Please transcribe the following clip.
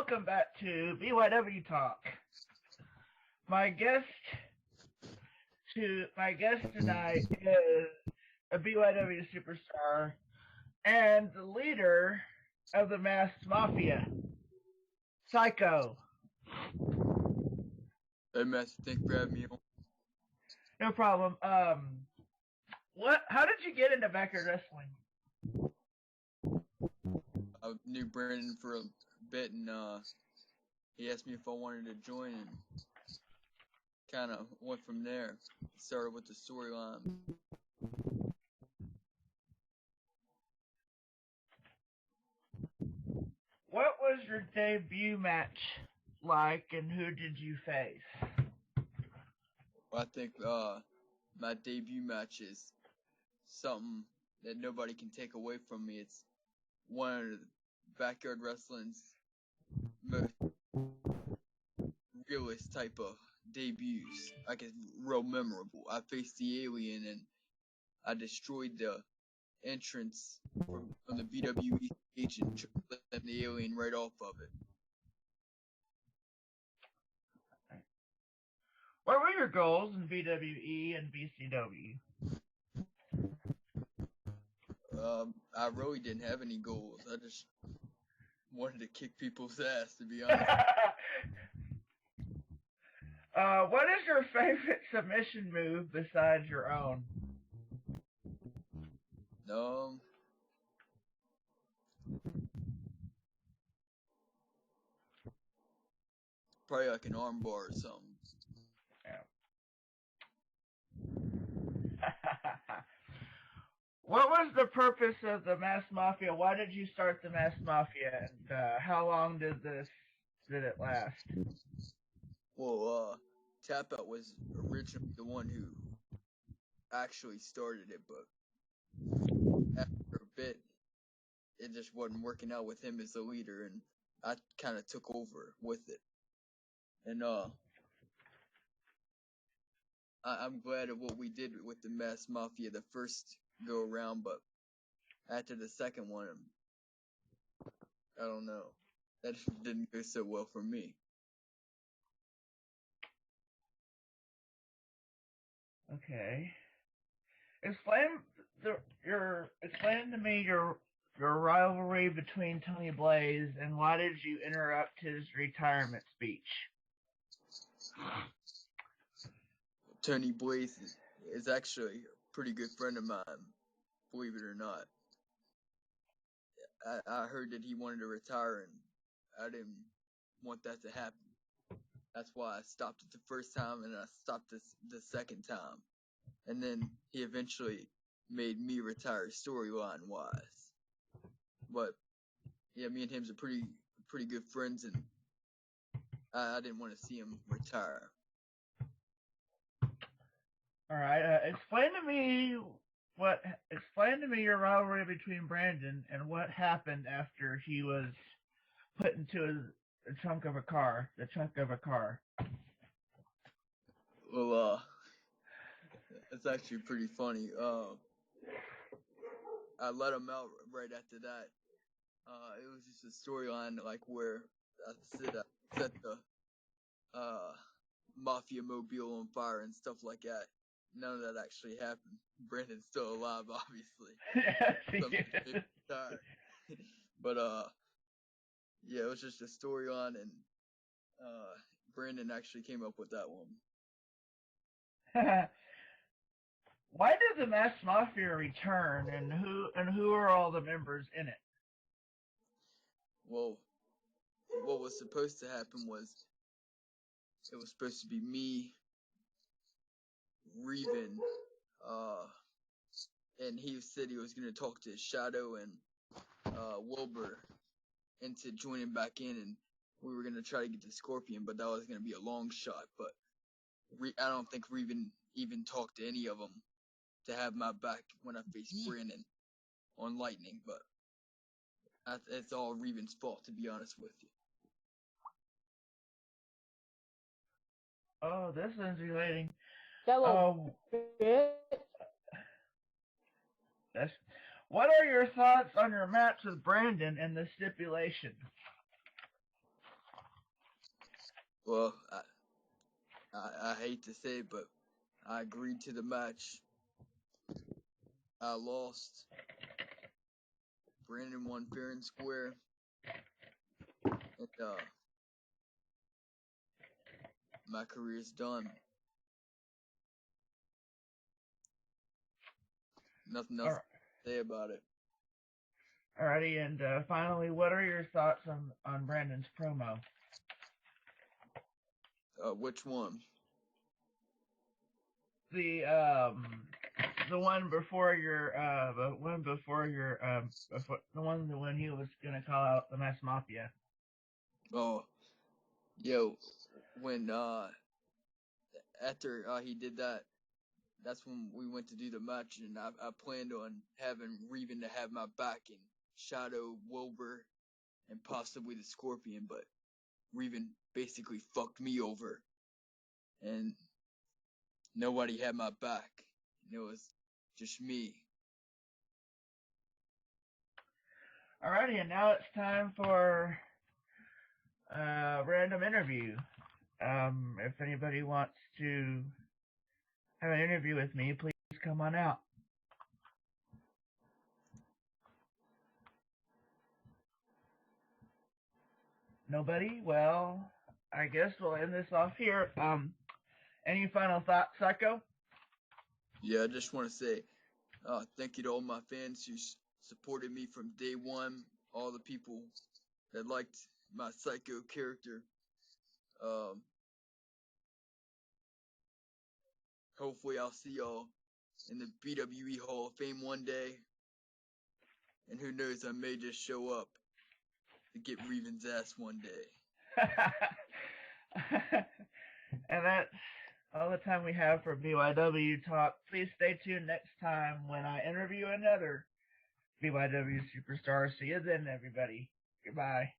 welcome back to BYW Talk. My guest tonight is a BYW superstar and the leader of the masked Mafia, Syco. Hey, Matthew, thanks for having me on. No problem. How did you get into backyard wrestling? I knew Brandon for a bit, and he asked me if I wanted to join, and kind of went from there. Started with the storyline. What was your debut match like, and who did you face? I think my debut match is something that nobody can take away from me. It's one of the backyard wrestling's most realist type of debuts. Like, it's real memorable. I faced the Alien, and I destroyed the entrance from the BWE stage and let the Alien right off of it. What were your goals in BWE and BCW? I really didn't have any goals. I just wanted to kick people's ass, to be honest. What is your favorite submission move besides your own? Probably like an armbar or something. Yeah. What was the purpose of the Masked Mafia? Why did you start the Masked Mafia, and how long did it last? Well, Tap Out was originally the one who actually started it, but after a bit, it just wasn't working out with him as the leader, and I kind of took over with it. And I'm glad of what we did with the Masked Mafia the first go around, but after the second one, I don't know. That didn't go so well for me. Okay. Explain to me your rivalry between Tony Blaze, and why did you interrupt his retirement speech? Tony Blaze is actually a pretty good friend of mine, believe it or not. I heard that he wanted to retire, and I didn't want that to happen. That's why I stopped it the first time, and I stopped it the second time. And then he eventually made me retire storyline-wise. But, yeah, me and him's are pretty good friends, and I didn't want to see him retire. All right. Explain to me your rivalry between Brandon and what happened after he was put into the trunk of a car. Well, it's actually pretty funny. I let him out right after that. It was just a storyline like where I set the Mafia mobile on fire and stuff like that. None of that actually happened. Brandon's still alive, obviously. Yes, But yeah, it was just a storyline, and Brandon actually came up with that one. Why did the Masked Mafia return, and who are all the members in it? Well, what was supposed to happen was it was supposed to be me, Reven, and he said he was going to talk to Shadow and Wilbur into joining back in, and we were going to try to get the Scorpion, but that was going to be a long shot. But I don't think Reven even talked to any of them to have my back when I faced Brandon on Lightning, but it's all Reven's fault, to be honest with you. Oh, this is relating. What are your thoughts on your match with Brandon and the stipulation? Well, I hate to say it, but I agreed to the match. I lost. Brandon won fair and square. And my career's done. Nothing else to say about it. Alrighty, and finally, what are your thoughts on Brandon's promo? Which one? The one before your the one when he was gonna call out the Mass Mafia. Oh, yo, when after he did that, that's when we went to do the match, and I planned on having Reven to have my back and Shadow, Wilbur, and possibly the Scorpion, but Reven basically fucked me over, and nobody had my back. It was just me. Alrighty, and now it's time for random interview. If anybody wants to have an interview with me, please come on out. Nobody? Well, I guess we'll end this off here. Any final thoughts, Syco? Yeah, I just want to say thank you to all my fans who supported me from day one, all the people that liked my Syco character. Hopefully I'll see y'all in the BWE Hall of Fame one day. And who knows, I may just show up to get Reven's ass one day. And that's all the time we have for BYW Talk. Please stay tuned next time when I interview another BYW superstar. See you then, everybody. Goodbye.